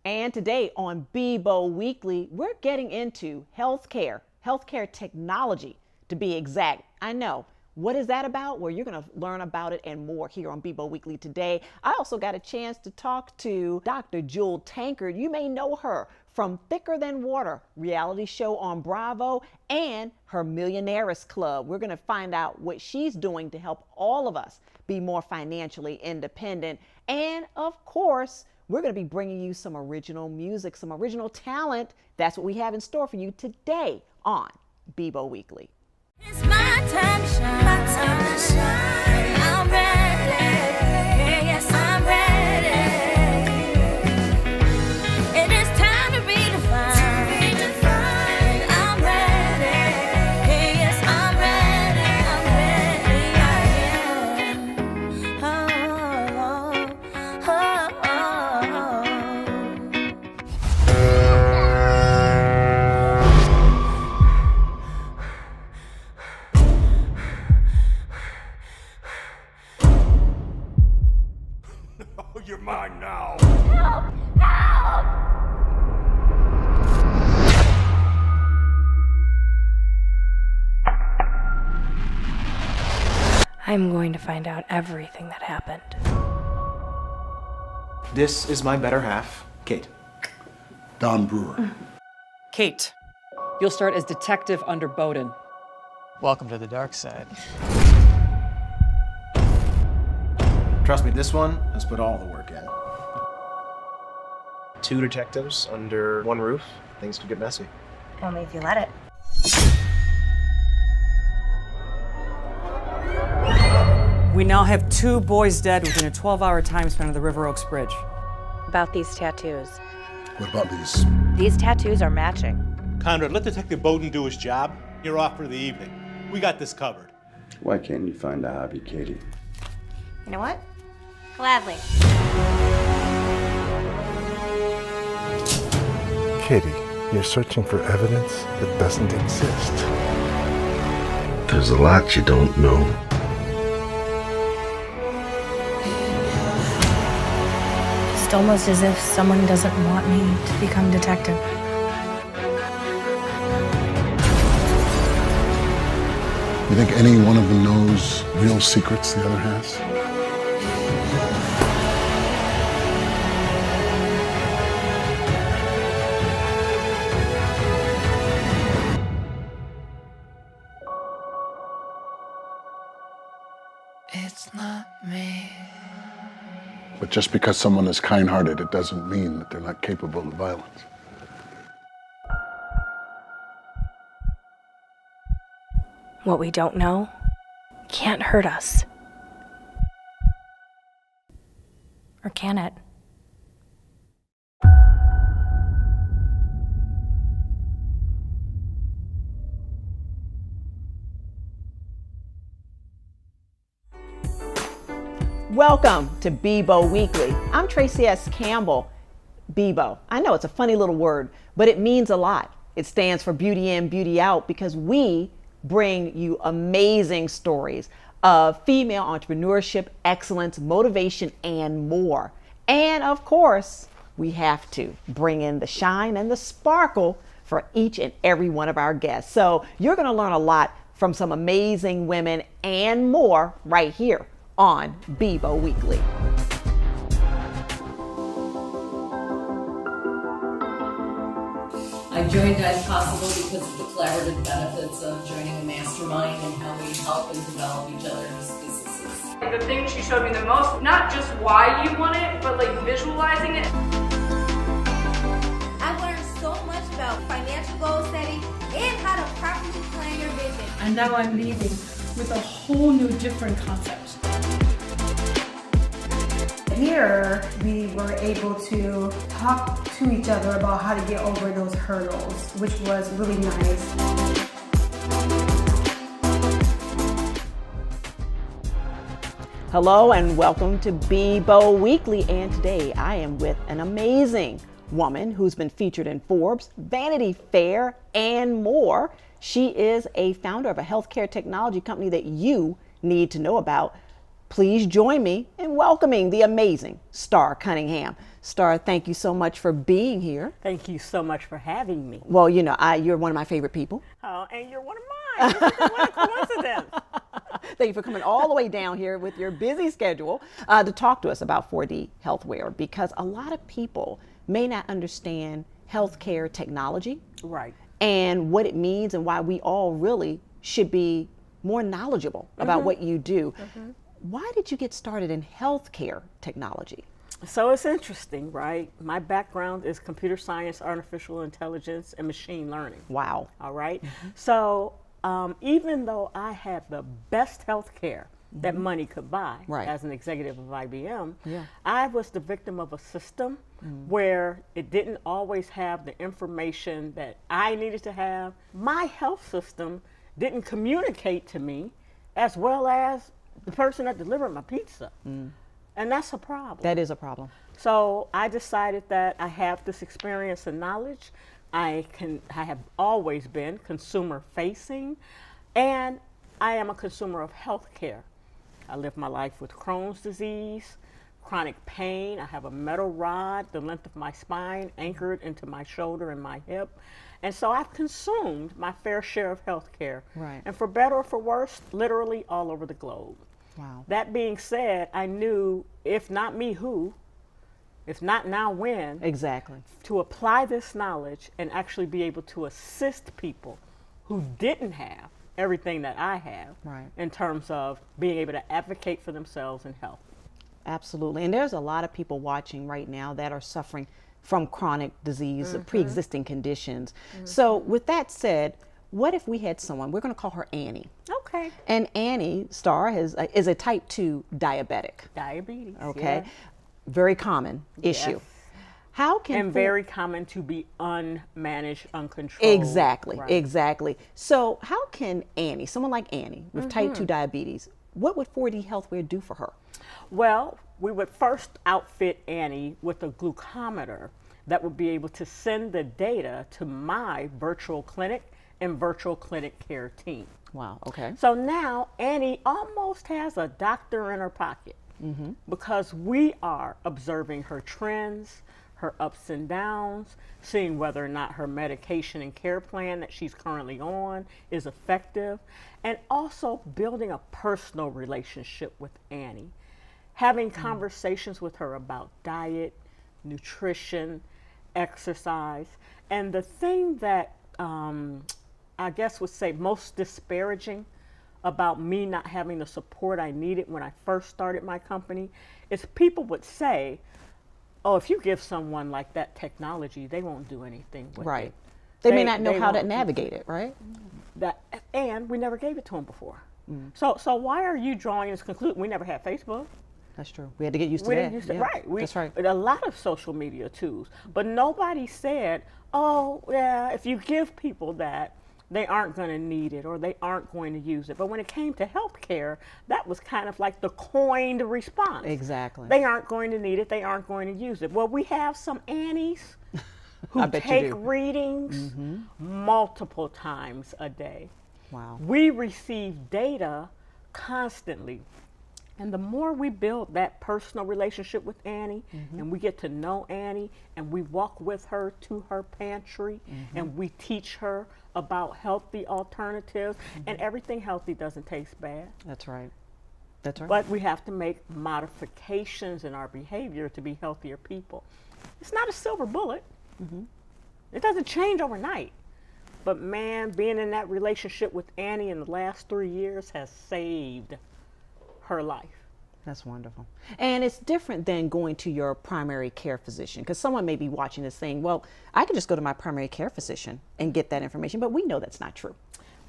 And today on BIBO Weekly, we're getting into healthcare technology to be exact. I know. What is that about? Well, you're going to learn about it and more here on BIBO Weekly today. I also got a chance to talk to Dr. Jewel Tankard. You may know her from Thicker Than Water, reality show on Bravo, and her Millionaires Club. We're going to find out what she's doing to help all of us be more financially independent. And of course, we're going to be bringing you some original music, some original talent. That's what we have in store for you today on BIBO Weekly. It's my time to shine. My time to shine. I'm ready. Yes, I'm ready. It is time to redefine. I'm ready. Yes, I'm ready. I'm ready. I Oh, you're mine now. Help! Help! I'm going to find out everything that happened. This is my better half, Kate. Don Brewer. Kate, you'll start as detective under Bowden. Welcome to the dark side. Trust me, this one has put all the work in. Two detectives under one roof, things could get messy. Only if you let it. We now have 2 boys dead within a 12-hour time span on the River Oaks Bridge. About these tattoos. What about these? These tattoos are matching. Conrad, let Detective Bowden do his job. You're off for the evening. We got this covered. Why can't you find a hobby, Katie? You know what? Gladly. Katie, you're searching for evidence that doesn't exist. There's a lot you don't know. It's almost as if someone doesn't want me to become detective. You think any one of them knows real secrets the other has? It's not me. But just because someone is kind-hearted, it doesn't mean that they're not capable of violence. What we don't know can't hurt us. Or can it? Welcome to BIBO Weekly. I'm Tracy S. Campbell. BIBO. I know it's a funny little word, but it means a lot. It stands for beauty in, beauty out, because we bring you amazing stories of female entrepreneurship, excellence, motivation, and more. And of course, we have to bring in the shine and the sparkle for each and every one of our guests. So you're going to learn a lot from some amazing women and more right here on BIBO Weekly. I joined as possible because of the collaborative benefits of joining a mastermind and how we help and develop each other's businesses. The thing she showed me the most, not just why you want it, but like visualizing it. I've learned so much about financial goal setting and how to properly plan your vision. And now I'm leaving with a whole new different concept. Here, we were able to talk to each other about how to get over those hurdles, which was really nice. Hello and welcome to BIBO Weekly. And today I am with an amazing woman who's been featured in Forbes, Vanity Fair, and more. She is a founder of a healthcare technology company that you need to know about. Please join me in welcoming the amazing Star Cunningham. Star, thank you so much for being here. Thank you so much for having me. Well, you know, you're one of my favorite people. Oh, and you're one of mine. What a coincidence. Thank you for coming all the way down here with your busy schedule to talk to us about 4D healthware, because a lot of people may not understand healthcare technology. Right. And what it means and why we all really should be more knowledgeable about what you do. Why did you get started in healthcare technology? So it's interesting, right? My background is computer science, artificial intelligence, and machine learning. Wow. All right. So even though I had the best health care that money could buy as an executive of IBM, I was the victim of a system where it didn't always have the information that I needed to have. My health system didn't communicate to me as well as the person that delivered my pizza. And that's a problem. That is a problem. So I decided that I have this experience and knowledge. I have always been consumer facing, and I am a consumer of healthcare. I live my life with Crohn's disease, chronic pain. I have a metal rod the length of my spine anchored into my shoulder and my hip. And so I've consumed my fair share of healthcare. Right. And for better or for worse, literally all over the globe. Wow. That being said, I knew if not me, who? If not now, when? Exactly. To apply this knowledge and actually be able to assist people who didn't have everything that I have in terms of being able to advocate for themselves in health. Absolutely. And there's a lot of people watching right now that are suffering from chronic disease, pre-existing conditions. So with that said, what if we had someone, we're going to call her Annie. Okay. And Annie Starr is a type 2 diabetic. Diabetes. Okay. Yeah. Very common issue. Yes. How can and very common to be unmanaged, uncontrolled. Exactly, exactly. So how can Annie, someone like Annie with type 2 diabetes, what would 4D Healthware do for her? Well, we would first outfit Annie with a glucometer that would be able to send the data to my virtual clinic and virtual clinic care team. Wow, okay. So now Annie almost has a doctor in her pocket because we are observing her trends, her ups and downs, seeing whether or not her medication and care plan that she's currently on is effective, and also building a personal relationship with Annie, having conversations with her about diet, nutrition, exercise. And the thing that I guess would say most disparaging about me not having the support I needed when I first started my company is people would say, oh, if you give someone like that technology, they won't do anything with it. They may not know how to navigate it, right? And we never gave it to them before. So why are you drawing this conclusion? We never had Facebook. That's true. We had to get used to We that. didn't use it, Yeah, right. That's right. A lot of social media tools. But nobody said, oh, yeah, if you give people that, they aren't going to need it or they aren't going to use it. But when it came to healthcare, that was kind of like the coined response. Exactly. They aren't going to need it. They aren't going to use it. Well, we have some Annies who take readings multiple times a day. Wow. We receive data constantly. And the more we build that personal relationship with Annie and we get to know Annie and we walk with her to her pantry and we teach her about healthy alternatives, and everything healthy doesn't taste bad. That's right. That's right. But we have to make modifications in our behavior to be healthier people. It's not a silver bullet. It doesn't change overnight. But man, being in that relationship with Annie in the last 3 years has saved her life. That's wonderful. And it's different than going to your primary care physician, because someone may be watching this saying, well, I could just go to my primary care physician and get that information, but we know that's not true.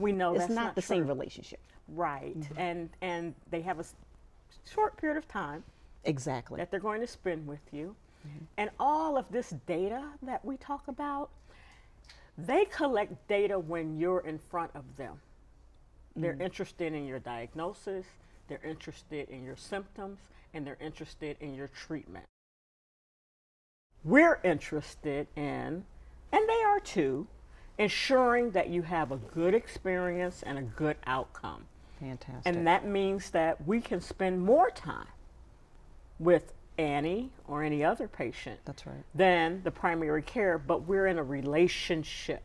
We know it's that's not the true. same relationship. Right. And they have a short period of time exactly that they're going to spend with you. And all of this data that we talk about, they collect data when you're in front of them. They're interested in your diagnosis, they're interested in your symptoms, and they're interested in your treatment. We're interested in, and they are too, ensuring that you have a good experience and a good outcome. Fantastic. And that means that we can spend more time with Annie or any other patient. That's right. Than the primary care, but we're in a relationship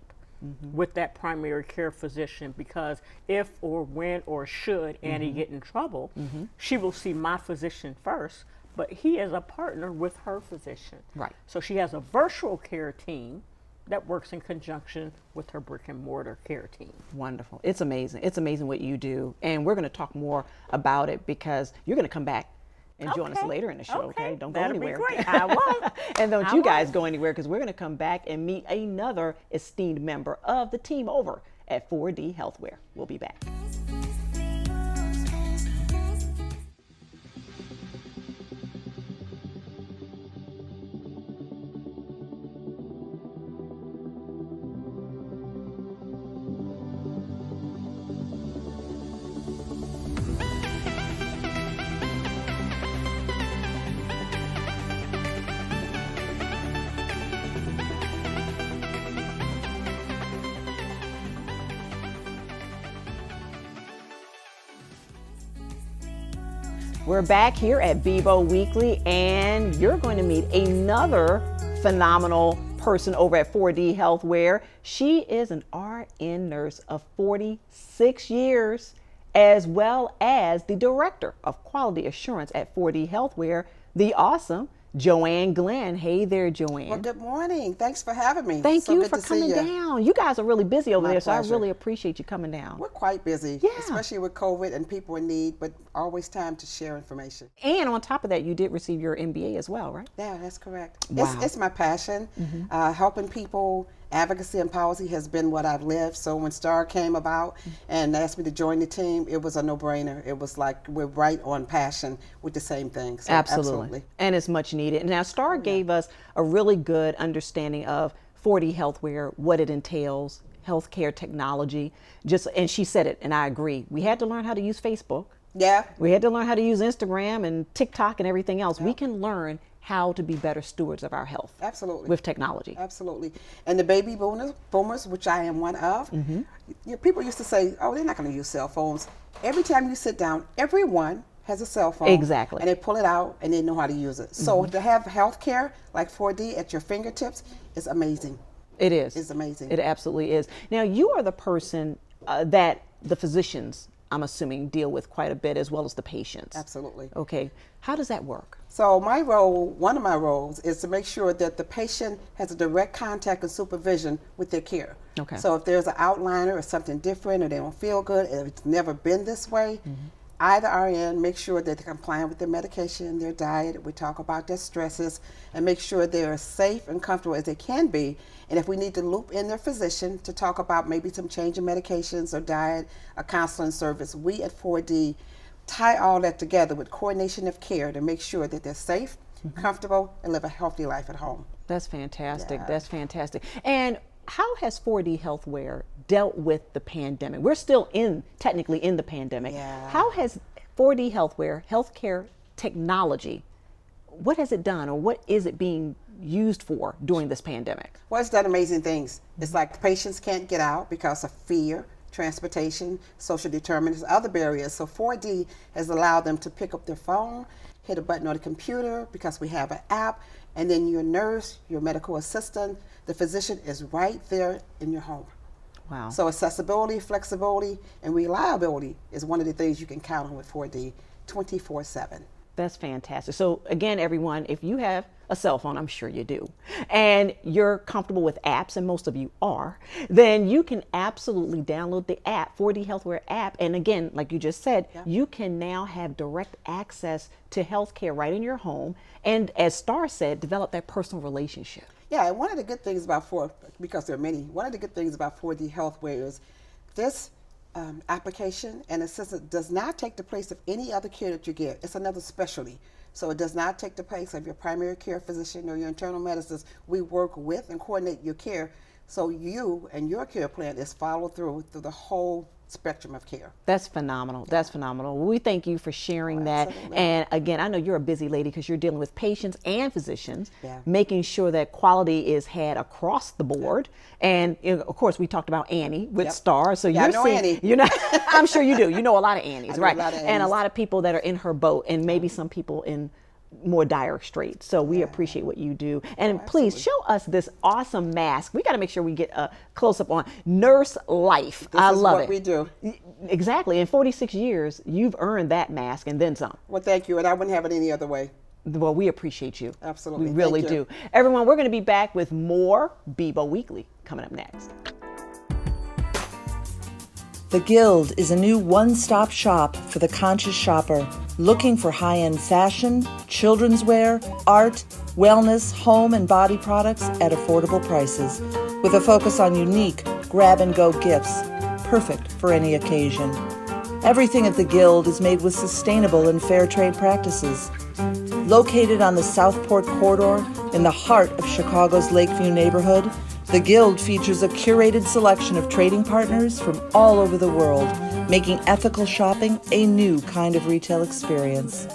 with that primary care physician, because if or when or should Annie get in trouble, she will see my physician first, but he is a partner with her physician. Right. So she has a virtual care team that works in conjunction with her brick and mortar care team. Wonderful. It's amazing. It's amazing what you do. And we're going to talk more about it because you're going to come back and join us later in the show, okay? Don't go anywhere. That'll be great. I won't. And don't you guys go anywhere, because we're going to come back and meet another esteemed member of the team over at 4D Healthware. We'll be back. We're back here at BIBO Weekly, and you're going to meet another phenomenal person over at 4D Healthware. She is an RN nurse of 46 years, as well as the Director of Quality Assurance at 4D Healthware, the awesome Joanne Glenn. Hey there, Joanne. Well, good morning. Thanks for having me. Thank you for coming down. You guys are really busy over there, so I really appreciate you coming down. We're quite busy, especially with COVID and people in need, but always time to share information. And on top of that, you did receive your MBA as well, right? Yeah, that's correct. Wow. It's my passion. Helping people, advocacy and policy has been what I've lived. So when STAR came about and asked me to join the team, it was a no-brainer. It was like we're right on passion with the same thing. So absolutely. And it's much needed. Now, STAR gave us a really good understanding of 4D Healthware, what it entails, healthcare technology. And she said it, and I agree. We had to learn how to use Facebook. Yeah. We had to learn how to use Instagram and TikTok and everything else. We can learn how to be better stewards of our health. Absolutely. With technology. Absolutely. And the baby boomers, which I am one of, people used to say, oh, they're not going to use cell phones. Every time you sit down, everyone has a cell phone. Exactly. And they pull it out and they know how to use it. So to have healthcare like 4D at your fingertips is amazing. It is. It's amazing. It absolutely is. Now, you are the person that the physicians, I'm assuming, deal with quite a bit, as well as the patients. Absolutely. Okay. How does that work? So my role, one of my roles, is to make sure that the patient has a direct contact and supervision with their care. Okay. So if there's an outliner or something different, or they don't feel good, if it's never been this way, I, the RN, make sure that they're compliant with their medication, their diet. We talk about their stresses and make sure they're as safe and comfortable as they can be. And if we need to loop in their physician to talk about maybe some change in medications or diet, a counseling service, we at 4D tie all that together with coordination of care to make sure that they're safe, comfortable, and live a healthy life at home. That's fantastic. That's fantastic. And how has 4D Healthware dealt with the pandemic? We're still technically in the pandemic. How has 4D Healthware, healthcare technology, what has it done, or what is it being used for during this pandemic? Well, it's done amazing things. It's like the patients can't get out because of fear, transportation, social determinants, other barriers. So 4D has allowed them to pick up their phone, hit a button on the computer because we have an app, and then your nurse, your medical assistant, the physician is right there in your home. Wow. So accessibility, flexibility, and reliability is one of the things you can count on with 4D 24/7. That's fantastic. So again, everyone, if you have a cell phone, I'm sure you do, and you're comfortable with apps, and most of you are, then you can absolutely download the app, 4D Healthware app. And again, like you just said, you can now have direct access to healthcare right in your home. And as Star said, develop that personal relationship. Yeah, and one of the good things about because there are many, one of the good things about 4D Healthware is this application and assistance does not take the place of any other care that you get. It's another specialty. So it does not take the place of your primary care physician or your internal medicines. We work with and coordinate your care so you and your care plan is followed through the whole spectrum of care. That's phenomenal. That's phenomenal. We thank you for sharing that. And again, I know you're a busy lady because you're dealing with patients and physicians, making sure that quality is had across the board. And of course, we talked about Annie with Star. So I know Annie. You're not. I'm sure you do. You know a lot of Annies, I know right? a lot of And a Annies. lot of people that are in her boat, and maybe some people in more dire straits. So we appreciate what you do. And please show us this awesome mask. We got to make sure we get a close up on Nurse Life. I love it. This is what we do. Exactly. In 46 years, you've earned that mask and then some. Well, thank you. And I wouldn't have it any other way. Well, we appreciate you. Absolutely. We really do. Everyone, we're going to be back with more BIBO Weekly coming up next. The Guild is a new one-stop shop for the conscious shopper looking for high-end fashion, children's wear, art, wellness, home and body products at affordable prices, with a focus on unique grab-and-go gifts, perfect for any occasion. Everything at the Guild is made with sustainable and fair trade practices. Located on the Southport corridor in the heart of Chicago's Lakeview neighborhood, the Guild features a curated selection of trading partners from all over the world, making ethical shopping a new kind of retail experience.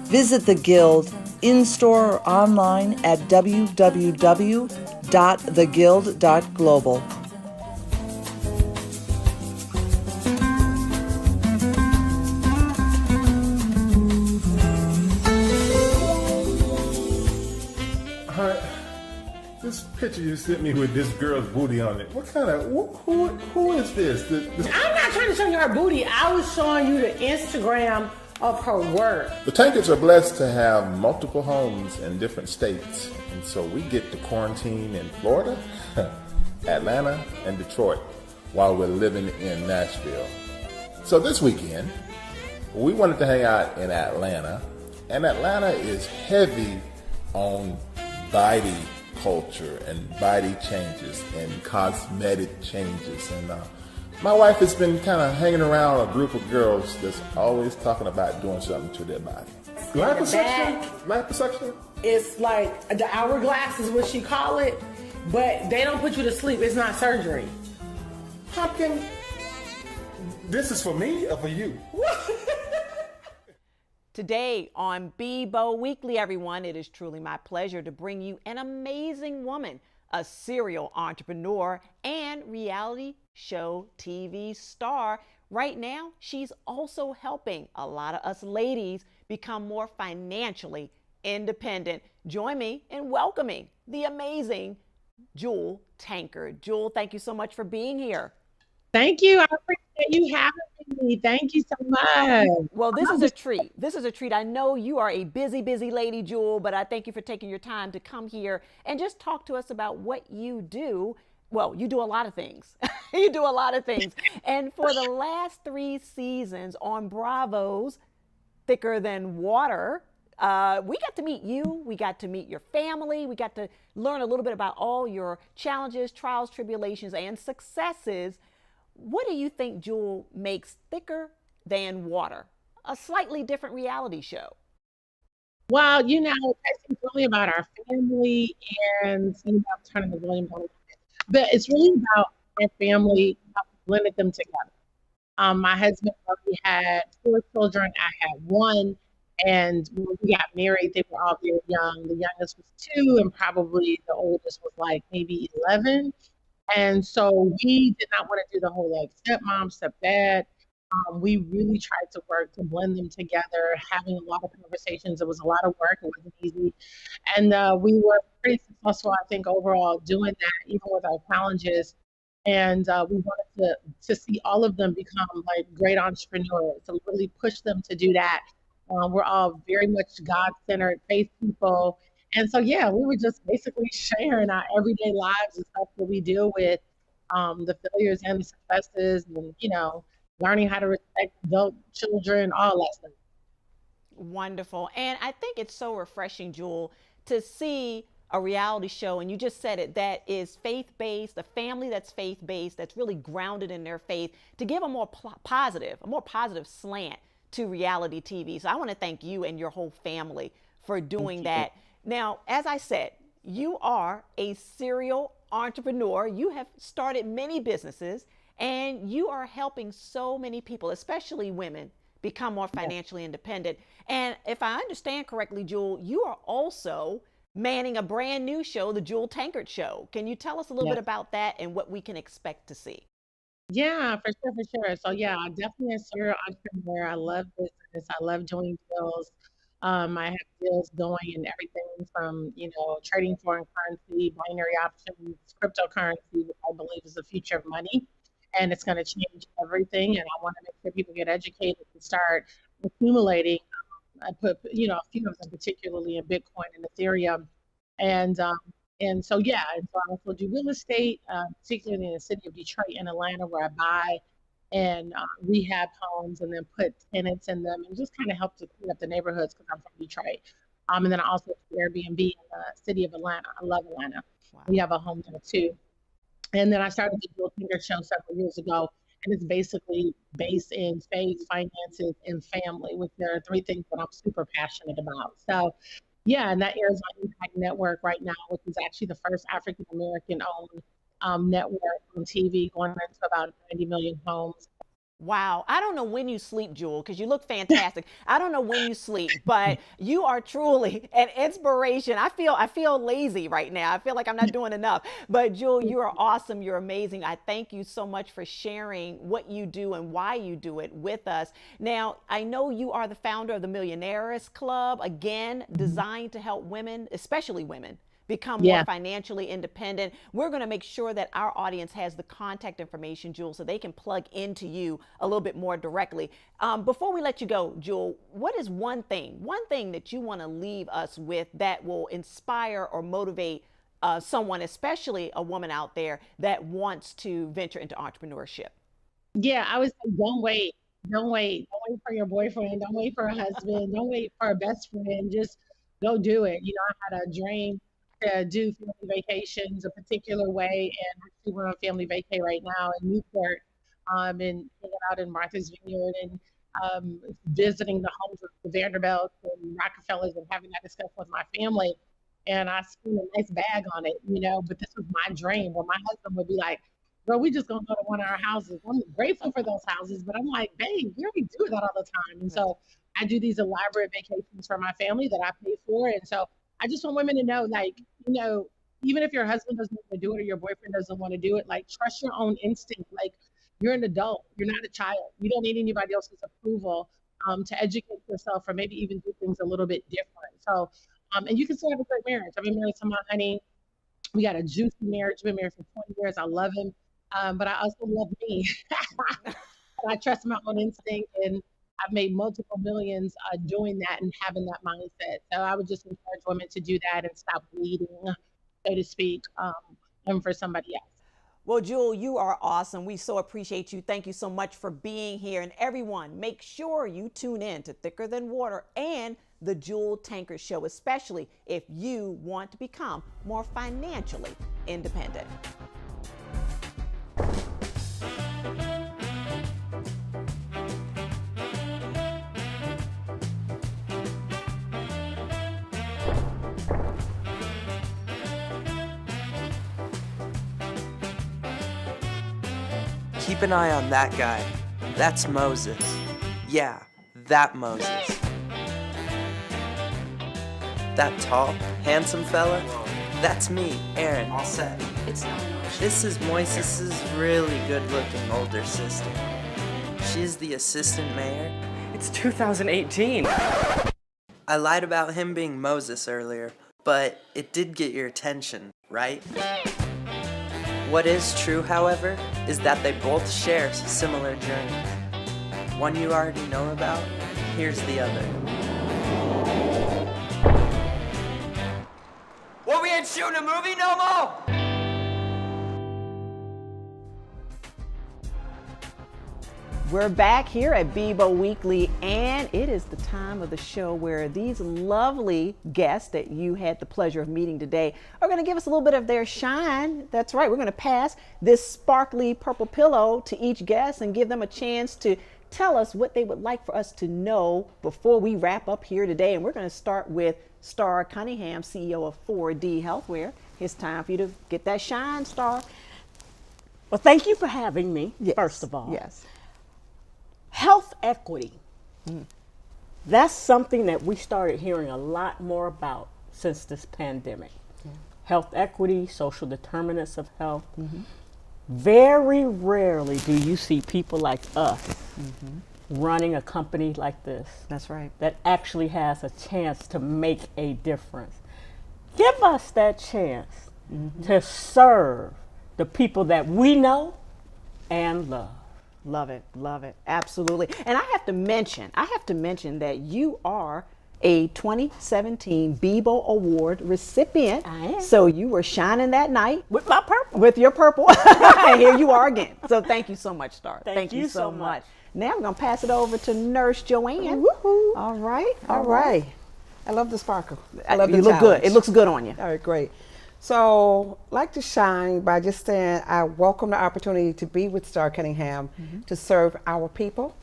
Visit the Guild in-store or online at www.theguild.global. This picture you sent me with this girl's booty on it. What kind of, who is this? I'm not trying to show you her booty. I was showing you the Instagram of her work. The Tankards are blessed to have multiple homes in different states. And so we get to quarantine in Florida, Atlanta, and Detroit while we're living in Nashville. So this weekend, we wanted to hang out in Atlanta. And Atlanta is heavy on body culture and body changes and cosmetic changes. And my wife has been kind of hanging around a group of girls that's always talking about doing something to their body. Liposuction? Liposuction? It's like the hourglass is what she call it, but they don't put you to sleep. It's not surgery. Pumpkin, this is for me or for you? Today on BIBO Weekly, everyone, it is truly my pleasure to bring you an amazing woman, a serial entrepreneur and reality show TV star. Right now, she's also helping a lot of us ladies become more financially independent. Join me in welcoming the amazing Jewel Tankard. Jewel, thank you so much for being here. Thank you. I appreciate you having me. Thank you so much. Well, this is a treat. This is a treat. I know you are a busy, busy lady, Jewel, but I thank you for taking your time to come here and just talk to us about what you do. Well, you do a lot of things. You do a lot of things. And for the last 3 seasons on Bravo's Thicker Than Water, we got to meet you. We got to meet your family. We got to learn a little bit about all your challenges, trials, tribulations, and successes. What do you think, Jewel, makes Thicker Than Water a slightly different reality show? Well, it's really about our family and I'm turning the volume down a little bit. But it's really about our family, how we blended them together. My husband already had 4 children. I had 1. And when we got married, they were all very young. The youngest was 2 and probably the oldest was like maybe 11. And so we did not want to do the whole like stepmom, stepdad. We really tried to work to blend them together, having a lot of conversations. It was a lot of work. It wasn't easy. And we were pretty successful, I think, overall doing that, even with our challenges. And we wanted to see all of them become like great entrepreneurs, to really push them to do that. We're all very much God-centered faith people. And so, yeah, we were just basically sharing our everyday lives and stuff that we deal with, the failures and the successes, and, learning how to respect adult children, all that stuff. Wonderful. And I think it's so refreshing, Jewel, to see a reality show, and you just said it, that is faith-based, a family that's faith-based, that's really grounded in their faith, to give a more positive slant to reality TV. So I want to thank you and your whole family for doing that. Now, as I said, you are a serial entrepreneur. You have started many businesses, and you are helping so many people, especially women, become more financially independent. And if I understand correctly, Jewel, you are also manning a brand new show, the Jewel Tankard Show. Can you tell us a little bit about that and what we can expect to see? Yeah, for sure. So yeah, I'm definitely a serial entrepreneur. I love business. I love doing deals. I have deals going in everything from, trading foreign currency, binary options, cryptocurrency, which I believe is the future of money. And it's going to change everything. And I want to make sure people get educated and start accumulating. I put, a few of them, particularly in Bitcoin and Ethereum. And so, yeah, and so I also do real estate, particularly in the city of Detroit and Atlanta, where I buy and rehab homes and then put tenants in them and just kind of help to clean up the neighborhoods because I'm from Detroit. And then I also do Airbnb in the city of Atlanta. I love Atlanta. Wow. We have a home there too. And then I started the Dual Tankard show several years ago, and it's basically based in faith, finances, and family, which there are three things that I'm super passionate about. So, yeah, and that airs on Impact Network right now, which is actually the first African American owned network on TV, going into about 90 million homes. Wow. I don't know when you sleep, Jewel, because you look fantastic. I don't know when you sleep, but you are truly an inspiration. I feel lazy right now. I feel like I'm not doing enough. But Jewel, you are awesome. You're amazing. I thank you so much for sharing what you do and why you do it with us. Now, I know you are the founder of the Millionaires Club, again, designed to help women, especially women, become more financially independent. We're going to make sure that our audience has the contact information, Jewel, so they can plug into you a little bit more directly. Before we let you go, Jewel, what is one thing that you want to leave us with that will inspire or motivate someone, especially a woman out there that wants to venture into entrepreneurship? Yeah, I would say don't wait. Don't wait. Don't wait for your boyfriend. Don't wait for a husband. Don't wait for a best friend. Just go do it. I had a dream to do family vacations a particular way, and actually we're on family vacay right now in Newport, and hanging out in Martha's Vineyard and visiting the homes of the Vanderbilts and Rockefellers and having that discussion with my family. And I spent a nice bag on it, but this was my dream where my husband would be like, girl, we just gonna go to one of our houses. I'm grateful for those houses, but I'm like, babe, we already do that all the time. And so I do these elaborate vacations for my family that I pay for. And so I just want women to know, even if your husband doesn't want to do it or your boyfriend doesn't want to do it, trust your own instinct. You're an adult, you're not a child. You don't need anybody else's approval to educate yourself or maybe even do things a little bit different. So, and you can still have a great marriage. I've been married to my honey. We got a juicy marriage. We've been married for 20 years. I love him, but I also love me. I trust my own instinct, and I've made multiple millions doing that and having that mindset. So I would just encourage women to do that and stop waiting, so to speak, for somebody else. Well, Jewel, you are awesome. We so appreciate you. Thank you so much for being here. And everyone, make sure you tune in to Thicker Than Water and the Dual Tankard Show, especially if you want to become more financially independent. Keep an eye on that guy. That's Moses. Yeah, that Moses. That tall, handsome fella? That's me, Aaron. All set. It's not. This is Moises' really good-looking older sister. She's the assistant mayor. It's 2018. I lied about him being Moses earlier, but it did get your attention, right? What is true, however, is that they both share similar journeys. One you already know about, here's the other. What, we ain't shooting a movie no more? We're back here at BIBO Weekly, and it is the time of the show where these lovely guests that you had the pleasure of meeting today are going to give us a little bit of their shine. That's right, we're going to pass this sparkly purple pillow to each guest and give them a chance to tell us what they would like for us to know before we wrap up here today. And we're going to start with Star Cunningham, CEO of 4D Healthware. It's time for you to get that shine, Star. Well, thank you for having me, first of all. Yes. Health equity. That's something that we started hearing a lot more about since this pandemic. Health equity, social determinants of health. Very rarely do you see people like us running a company like this. That's right. That actually has a chance to make a difference. Give us that chance to serve the people that we know and love. Love it, love it, absolutely. And I have to mention that you are a 2017 BIBO Award recipient. I am. So you were shining that night with my purple. With your purple. And here you are again. So thank you so much, Star. Thank you so much. Now I'm going to pass it over to Nurse Joanne. Woohoo. All right. All right. I love the sparkle. I love the You look good. challenge. It looks good on you. All right, great. So, like to shine by just saying I welcome the opportunity to be with Star Cunningham to serve our people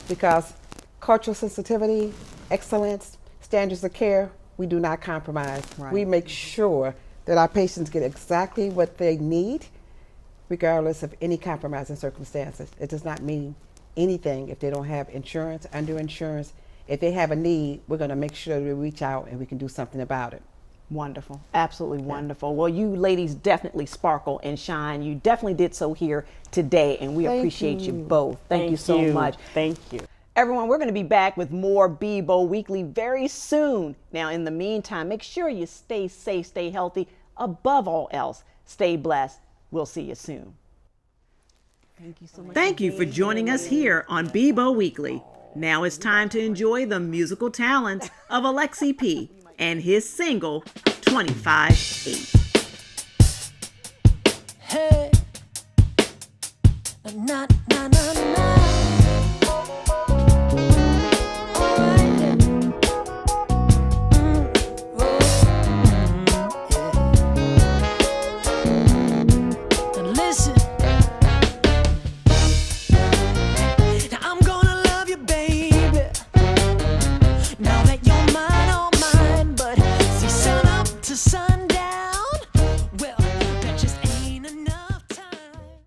because cultural sensitivity, excellence, standards of care, we do not compromise. Right. We make sure that our patients get exactly what they need, regardless of any compromising circumstances. It does not mean anything if they don't have insurance, underinsurance. If they have a need, we're going to make sure we reach out and we can do something about it. Wonderful. Absolutely wonderful. Well, you ladies definitely sparkle and shine. You definitely did so here today, and we appreciate you both. Thank you so much. Thank you. Everyone, we're going to be back with more BIBO Weekly very soon. Now, in the meantime, make sure you stay safe, stay healthy. Above all else, stay blessed. We'll see you soon. Thank you so much. Thank you for joining us here on BIBO Weekly. Now it's time to enjoy the musical talents of Alexi P. and his single, 25/8. Hey, na na na na.